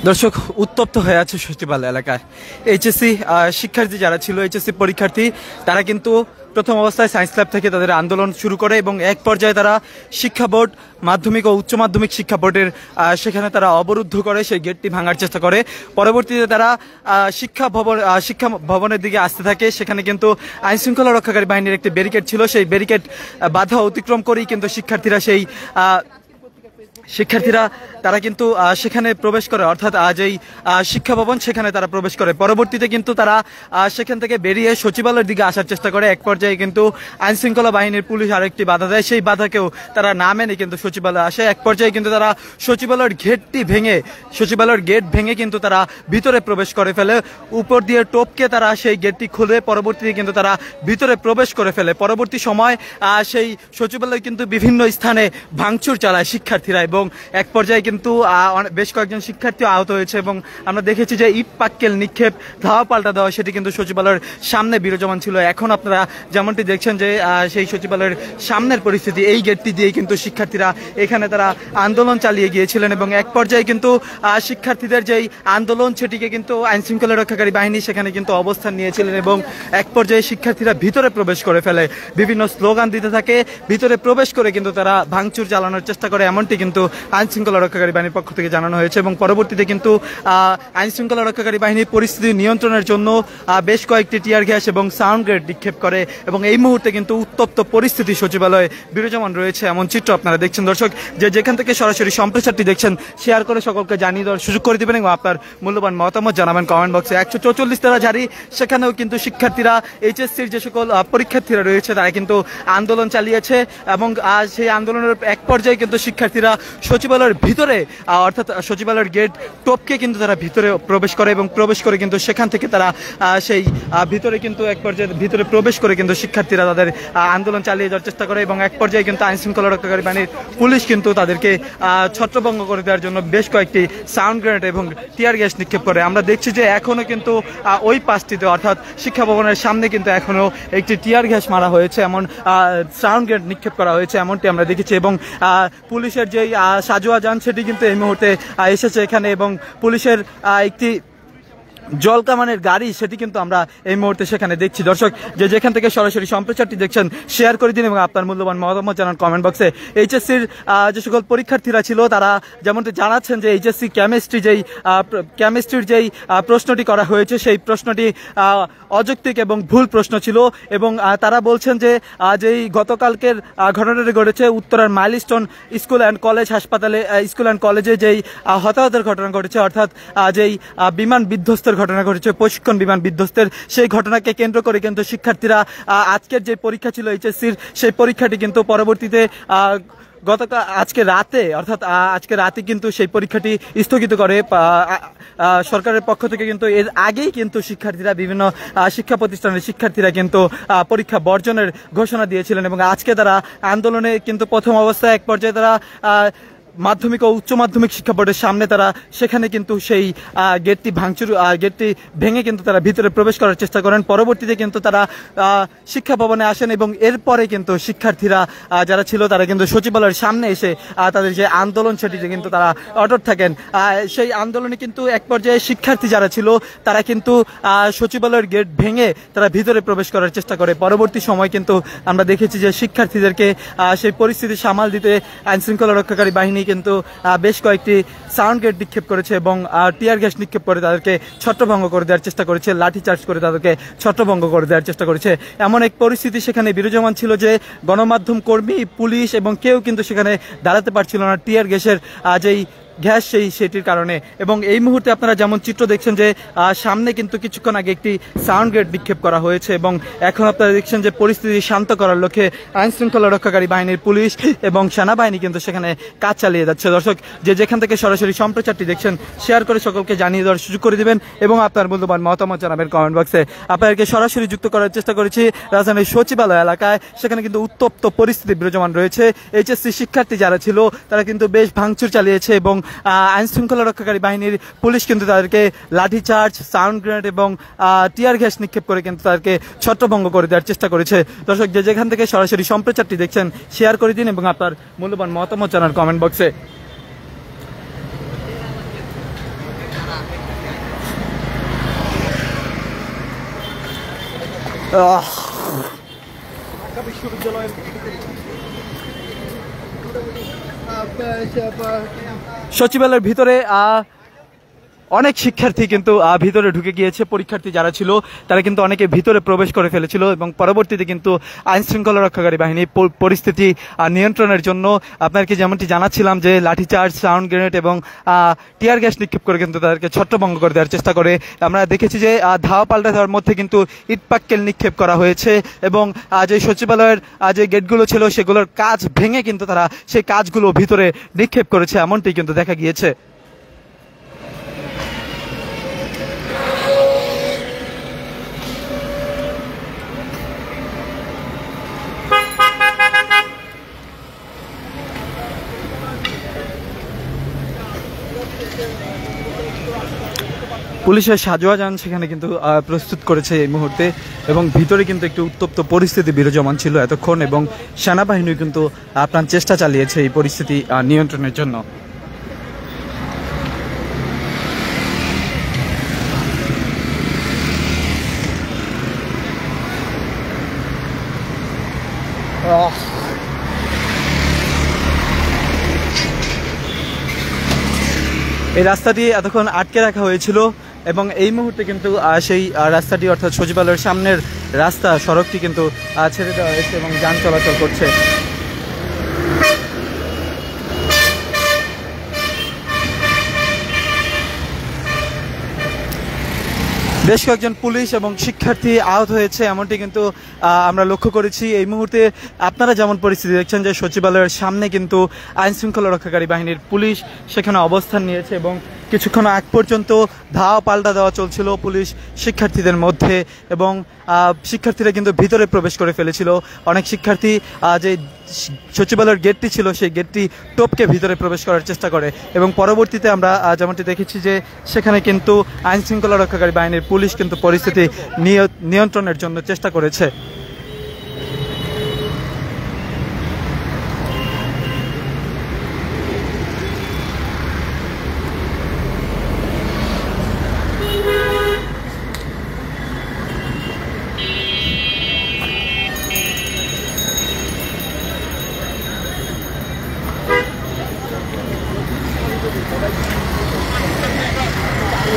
দর্শক, উত্তপ্ত হয়ে আছে সচিবালয় এলাকায়। এইচএসসি শিক্ষার্থী যারা ছিল, এইচএসসি পরীক্ষার্থী, তারা কিন্তু প্রথম অবস্থায় সায়েন্স ল্যাব থেকে তাদের আন্দোলন শুরু করে এবং এক পর্যায়ে তারা শিক্ষা বোর্ড, মাধ্যমিক ও উচ্চ মাধ্যমিক শিক্ষা বোর্ডের সেখানে তারা অবরুদ্ধ করে, সেই গেটটি ভাঙার চেষ্টা করে। পরবর্তীতে তারা শিক্ষা ভবনের দিকে আসতে থাকে। সেখানে কিন্তু আইন শৃঙ্খলা রক্ষাকারী বাহিনীর একটি ব্যারিকেড ছিল, সেই ব্যারিকেড বাধা অতিক্রম করেই কিন্তু শিক্ষার্থীরা তারা কিন্তু সেখানে প্রবেশ করে, অর্থাৎ যেই শিক্ষা ভবন সেখানে তারা প্রবেশ করে। পরবর্তীতে কিন্তু তারা সেখান থেকে বেরিয়ে সচিবালয়ের দিকে আসার চেষ্টা করে। এক পর্যায়ে কিন্তু আইন শৃঙ্খলা বাহিনীর পুলিশ আরেকটি বাধা দেয়, সেই বাধাকেও তারা না মেনে কিন্তু সচিবালয়ে আসে। এক পর্যায়ে কিন্তু তারা সচিবালয়ের গেট ভেঙে কিন্তু তারা ভিতরে প্রবেশ করে ফেলে। উপর দিয়ে টপকে তারা সেই গেটটি খুলে পরবর্তীতে কিন্তু তারা ভিতরে প্রবেশ করে ফেলে। পরবর্তী সময় সেই সচিবালয় কিন্তু বিভিন্ন স্থানে ভাঙচুর চালায় শিক্ষার্থীরা এবং এক পর্যায়ে কিন্তু বেশ কয়েকজন শিক্ষার্থী আহত হয়েছে এবং আমরা দেখেছি যে ইট পাটকেল নিক্ষেপ, ধাওয়া পাল্টা দেওয়া, সেটি কিন্তু সচিবালয়ের সামনে বিরাজমান ছিল। এখন আপনারা যেমনটি দেখছেন যে সেই সচিবালয়ের সামনের পরিস্থিতি, এই গেটটি দিয়ে কিন্তু শিক্ষার্থীরা এখানে তারা আন্দোলন চালিয়ে গিয়েছিলেন এবং এক পর্যায়ে কিন্তু শিক্ষার্থীদের যেই আন্দোলন সেটিকে কিন্তু আইন শৃঙ্খলা রক্ষাকারী বাহিনী সেখানে কিন্তু অবস্থান নিয়েছিলেন এবং এক পর্যায়ে শিক্ষার্থীরা ভিতরে প্রবেশ করে ফেলে, বিভিন্ন স্লোগান দিতে থাকে। ভিতরে প্রবেশ করে কিন্তু তারা ভাঙচুর চালানোর চেষ্টা করে, এমনটি কিন্তু আইন শৃঙ্খলা রক্ষাকারী বাহিনীর পক্ষ থেকে জানানো হয়েছে। এবং পরবর্তীতে কিন্তু আইন শৃঙ্খলা রক্ষাকারী বাহিনী পরিস্থিতি নিয়ন্ত্রণের জন্য বেশ কয়েকটি টিয়ার গ্যাস এবং সাউন্ড গ্রেড নিক্ষেপ করে এবং এই মুহূর্তে কিন্তু উত্তপ্ত পরিস্থিতি সচিবালয়ে বিরাজমান রয়েছে, এমন চিত্র আপনারা দেখছেন। দর্শক, যেখান থেকে সরাসরি সম্প্রচারটি দেখছেন, শেয়ার করে সকলকে জানিয়ে দেওয়ার সুযোগ করে দিবেন এবং আপনার মূল্যবান মতামত জানাবেন কমেন্ট বক্সে। 144 ধারা জারি, সেখানেও কিন্তু শিক্ষার্থীরা, এইচএসসির যে সকল পরীক্ষার্থীরা রয়েছে তারা কিন্তু আন্দোলন চালিয়েছে এবং সেই আন্দোলনের এক পর্যায়ে কিন্তু শিক্ষার্থীরা সচিবালয়ের ভিতরে, অর্থাৎ সচিবালয়ের গেট টপকে কিন্তু তারা ভিতরে প্রবেশ করে এবং প্রবেশ করে কিন্তু সেখান থেকে তারা সেই ভিতরে কিন্তু এক পর্যায়ে ভিতরে প্রবেশ করে কিন্তু শিক্ষার্থীরা তাদের আন্দোলন চালিয়ে যাওয়ার চেষ্টা করে এবং এক পর্যায়ে কিন্তু আইন শৃঙ্খলা রক্ষাকারী বাহিনীর পুলিশ কিন্তু তাদেরকে ছত্রভঙ্গ করে দেওয়ার জন্য বেশ কয়েকটি সাউন্ড গ্রেনেড এবং টিয়ার গ্যাস নিক্ষেপ করে। আমরা দেখছি যে এখনো কিন্তু ওই পাশটিতে, অর্থাৎ শিক্ষা ভবনের সামনে কিন্তু এখনো একটি টিয়ার গ্যাস মারা হয়েছে, এমন সাউন্ড গ্রেনেড নিক্ষেপ করা হয়েছে, এমনটি আমরা দেখেছি। এবং পুলিশের যেই সাজোয়া যান সেটি কিন্তু এই মুহূর্তে এসেছে এখানে এবং পুলিশের একটি জলকামানের গাড়ি সেটি কিন্তু আমরা এই মুহূর্তে সেখানে দেখছি। দর্শক, যেখান থেকে সরাসরি সম্প্রচারটি দেখছেন, শেয়ার করে দিন এবং আপনার মূল্যবান মতামত জানান কমেন্ট বক্সে। এইচএসসির যে সকল পরীক্ষার্থীরা ছিল তারা যেমনটি জানাচ্ছেন যে এইচএসসি কেমিস্ট্রির যেই প্রশ্নটি করা হয়েছে সেই প্রশ্নটি অযৌক্তিক এবং ভুল প্রশ্ন ছিল এবং তারা বলছেন যে যেই গতকালকের ঘটনাটি ঘটেছে উত্তরার মাইলস্টোন স্কুল অ্যান্ড কলেজে যেই হতাহতের ঘটনা ঘটেছে, অর্থাৎ যেই বিমান বিধ্বস্তের ঘটনা ঘটেছে, প্রশিক্ষণ বিমান বিধ্বস্তের, সেই ঘটনাকে কেন্দ্র করে কিন্তু শিক্ষার্থীরা আজকের যে পরীক্ষা ছিল এইচএসসির, সেই পরীক্ষাটি কিন্তু পরবর্তীতে আজকে রাতে কিন্তু সেই পরীক্ষাটি স্থগিত করে সরকারের পক্ষ থেকে। কিন্তু এর আগেই কিন্তু শিক্ষার্থীরা, বিভিন্ন শিক্ষা প্রতিষ্ঠানের শিক্ষার্থীরা কিন্তু পরীক্ষা বর্জনের ঘোষণা দিয়েছিলেন এবং আজকে তারা আন্দোলনে কিন্তু প্রথম অবস্থায় এক পর্যায়ে তারা মাধ্যমিক ও উচ্চ মাধ্যমিক শিক্ষা বোর্ডের সামনে তারা সেখানে কিন্তু সেই গেটটি ভেঙে কিন্তু তারা ভিতরে প্রবেশ করার চেষ্টা করেন। পরবর্তীতে কিন্তু তারা শিক্ষা ভবনে আসেন এবং এরপরে কিন্তু শিক্ষার্থীরা যারা ছিল তারা কিন্তু সচিবালয়ের সামনে এসে তাদের যে আন্দোলন সেটিতে কিন্তু তারা অটল থাকেন। সেই আন্দোলনে কিন্তু এক পর্যায়ে শিক্ষার্থী যারা ছিল তারা কিন্তু সচিবালয়ের গেট ভেঙে তারা ভিতরে প্রবেশ করার চেষ্টা করে। পরবর্তী সময় কিন্তু আমরা দেখেছি যে শিক্ষার্থীদেরকে সেই পরিস্থিতি সামাল দিতে আইন শৃঙ্খলা রক্ষাকারী বাহিনী কিন্তু বেশ কয়েকটি সাউন্ড গ্রেড নিক্ষেপ করেছে এবং টিয়ার গ্যাস নিক্ষেপ করে তাদেরকে ছত্রভঙ্গ করে দেওয়ার চেষ্টা করেছে, লাঠিচার্জ করে তাদেরকে ছত্রভঙ্গ করে দেওয়ার চেষ্টা করেছে। এমন এক পরিস্থিতি সেখানে বিরাজমান ছিল যে গণমাধ্যম কর্মী, পুলিশ এবং কেউ কিন্তু সেখানে দাঁড়াতে পারছিল না টিয়ার গ্যাসের যেই গ্যাস সেটির কারণে। এবং এই মুহূর্তে আপনারা যেমন চিত্র দেখছেন যে সামনে কিন্তু কিছুক্ষণ আগে একটি সাউন্ড গ্রেড নিক্ষেপ করা হয়েছে এবং এখন আপনারা দেখছেন যে পরিস্থিতি শান্ত করার লক্ষ্যে আইন শৃঙ্খলা রক্ষাকারী বাহিনীর পুলিশ এবং সেনাবাহিনী কিন্তু সেখানে কাজ চালিয়ে যাচ্ছে। দর্শক, যেখান থেকে সরাসরি সম্প্রচারটি দেখছেন, শেয়ার করে সকলকে জানিয়ে দেওয়ার সুযোগ করে দিবেন এবং আপনার মূল্যবান মতামত জানাবেন কমেন্ট বক্সে। আপনাদেরকে সরাসরি যুক্ত করার চেষ্টা করেছি রাজধানীর সচিবালয় এলাকায়, সেখানে কিন্তু উত্তপ্ত পরিস্থিতি বিরাজমান রয়েছে। এইচএসসি শিক্ষার্থী যারা ছিল তারা কিন্তু বেশ ভাঙচুর চালিয়েছে এবং আইন শৃঙ্খলা রক্ষাকারী বাহিনীর পুলিশ কিন্তু তাদেরকে লাঠিচার্জ, সাউন্ড গ্রেনেড এবং টিয়ার গ্যাস নিক্ষেপ করে কিন্তু তাদেরকে ছত্রভঙ্গ করে দেওয়ার চেষ্টা করেছে। দর্শক, যেখান থেকে সরাসরি সম্প্রচারটি দেখছেন, শেয়ার করে দিন এবং আপনার মূল্যবান মতামত জানান কমেন্ট বক্সে। সচিবালয়ের ভিতরে অনেক শিক্ষার্থী কিন্তু ভিতরে ঢুকে গিয়েছে। পরীক্ষার্থী যারা ছিল তারা কিন্তু অনেকে ভিতরে প্রবেশ করে ফেলেছিল এবং পরবর্তীতে কিন্তু আইন শৃঙ্খলা রক্ষাকারী বাহিনী পরিস্থিতি নিয়ন্ত্রণের জন্য আপনাদেরকে যেমনটি জানাচ্ছিলাম যে লাঠিচার্জ, সাউন্ড গ্রেনেড এবং টিয়ার গ্যাস নিক্ষেপ করে কিন্তু তাদেরকে ছত্রভঙ্গ করে দেওয়ার চেষ্টা করে। আমরা দেখেছি যে ধাওয়া পাল্টা দেওয়ার মধ্যে কিন্তু ইটপাটকেল নিক্ষেপ করা হয়েছে এবং যে সচিবালয়ের যে গেটগুলো ছিল সেগুলোর কাজ ভেঙে কিন্তু তারা সেই কাজগুলো ভিতরে নিক্ষেপ করেছে, এমনটি কিন্তু দেখা গিয়েছে। পুলিশের সাজোয়া যান সেখানে কিন্তু প্রস্তুত করেছে এই মুহূর্তে এবং ভিতরে কিন্তু একটু উত্তপ্ত পরিস্থিতি বিরাজমান ছিল এতক্ষণ এবং সেনাবাহিনী কিন্তু আপ্রাণ চেষ্টা চালিয়েছে এই পরিস্থিতি নিয়ন্ত্রণের জন্য। এই রাস্তাটি এতক্ষণ আটকে রাখা হয়েছিল এবং এই মুহূর্তে কিন্তু সেই রাস্তাটি অর্থাৎ সচিবালয়ের সামনের রাস্তা সড়কটি কিন্তু ছেড়ে দেওয়া হয়েছে এবং যান চলাচল করছে। বেশ কয়েকজন পুলিশ এবং শিক্ষার্থী আহত হয়েছে এমনটি কিন্তু আমরা লক্ষ্য করেছি। এই মুহূর্তে আপনারা যেমন পরিস্থিতি দেখছেন যে সচিবালয়ের সামনে কিন্তু আইন শৃঙ্খলা রক্ষাকারী বাহিনীর পুলিশ সেখানে অবস্থান নিয়েছে এবং কিছুক্ষণ আগ পর্যন্ত ধাওয়া পাল্টা দেওয়া চলছিল পুলিশ শিক্ষার্থীদের মধ্যে এবং শিক্ষার্থীরা কিন্তু ভিতরে প্রবেশ করে ফেলেছিল। অনেক শিক্ষার্থী যে সচিবালয়ের গেটটি ছিল সেই গেটটি টপকে ভিতরে প্রবেশ করার চেষ্টা করে এবং পরবর্তীতে আমরা যেমনটি দেখেছি যে সেখানে কিন্তু আইন শৃঙ্খলা রক্ষাকারী বাহিনীর পুলিশ কিন্তু পরিস্থিতি নিয়ন্ত্রণের জন্য চেষ্টা করেছে।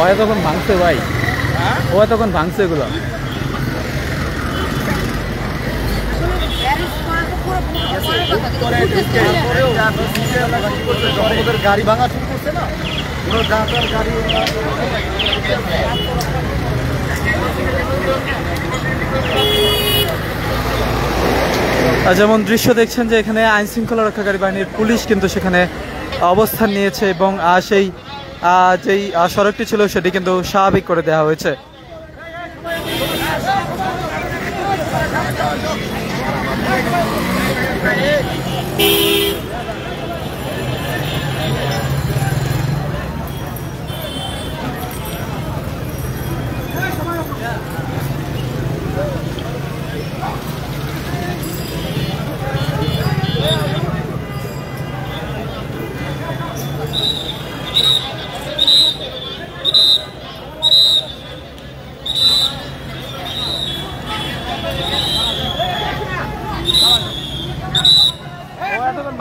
ওরা তখন ভাঙছে ভাই, ওরা তখন ভাঙছে এগুলো। গাড়ি ভাঙা শুরু করছে না, যেমন দৃশ্য দেখছেন যে এখানে আইন শৃঙ্খলা রক্ষাকারী বাহিনীর পুলিশ কিন্তু সেখানে অবস্থান নিয়েছে এবং সেই যেই সড়কটি ছিল সেটি কিন্তু স্বাভাবিক করে দেওয়া হয়েছে।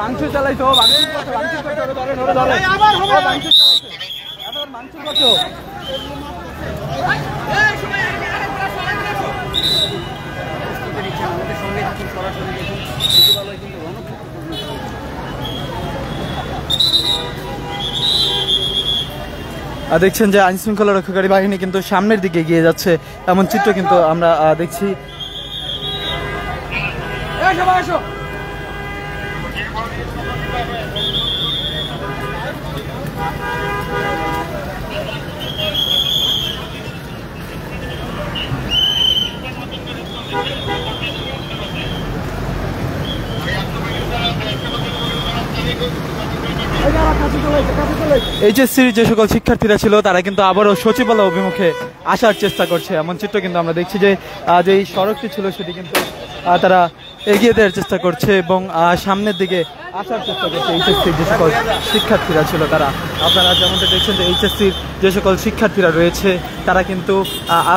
মাংস চালাইতো দেখছেন যে আইন শৃঙ্খলা রক্ষাকারী বাহিনী কিন্তু সামনের দিকে এগিয়ে যাচ্ছে এমন চিত্র কিন্তু আমরা দেখছি। এইচএসসির যে সকল শিক্ষার্থীরা ছিল তারা কিন্তু আবারও সচিবালয় অভিমুখে আসার চেষ্টা করছে এমন চিত্র কিন্তু আমরা দেখছি যে যে সড়কটি ছিল সেটি কিন্তু তারা এগিয়ে দেওয়ার চেষ্টা করছে এবং সামনের দিকে আসার চেষ্টা করছে এইচএসসির যে সকল শিক্ষার্থীরা ছিল তারা। আপনারা যেমনটা দেখছেন যে এইচএসসির যে সকল শিক্ষার্থীরা রয়েছে তারা কিন্তু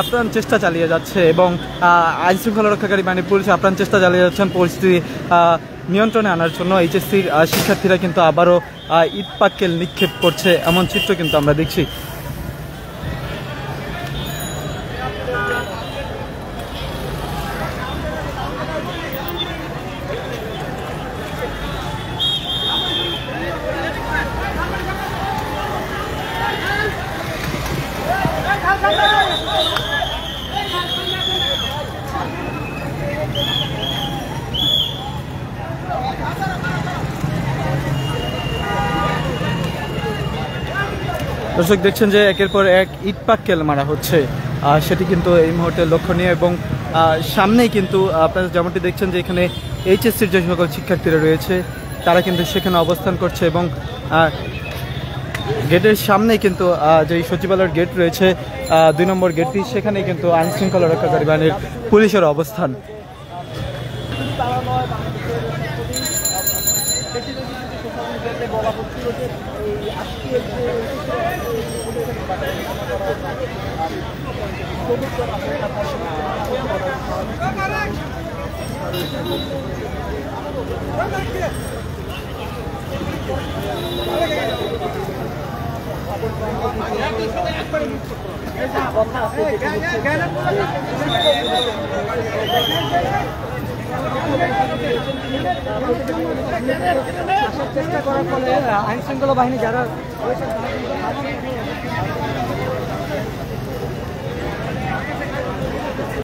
আপ্রাণ চেষ্টা চালিয়ে যাচ্ছে এবং আইন শৃঙ্খলা রক্ষাকারী বাহিনী পুলিশ আপ্রাণ চেষ্টা চালিয়ে যাচ্ছেন পরিস্থিতি নিয়ন্ত্রণে আনার জন্য। এইচএসসির শিক্ষার্থীরা কিন্তু আবারও ইট পাটকেল নিক্ষেপ করছে এমন চিত্র কিন্তু আমরা দেখছি। দর্শক দেখছেন যে একের পর এক ইট পাটকেল মারা হচ্ছে, সেটি কিন্তু এই মুহূর্তে লক্ষণীয় এবং সামনেই কিন্তু আপনারা যেমনটি দেখছেন যে এখানে এইচএসসির যে সকল শিক্ষার্থীরা রয়েছে তারা কিন্তু সেখানে অবস্থান করছে এবং গেটের সামনেই কিন্তু যে সচিবালয়ের গেট রয়েছে 2 নম্বর গেটটি, সেখানেই কিন্তু আইন শৃঙ্খলা রক্ষাকারী বাহিনীর পুলিশের অবস্থান। চেষ্টা করার ফলে আইন শৃঙ্খলা বাহিনী যারা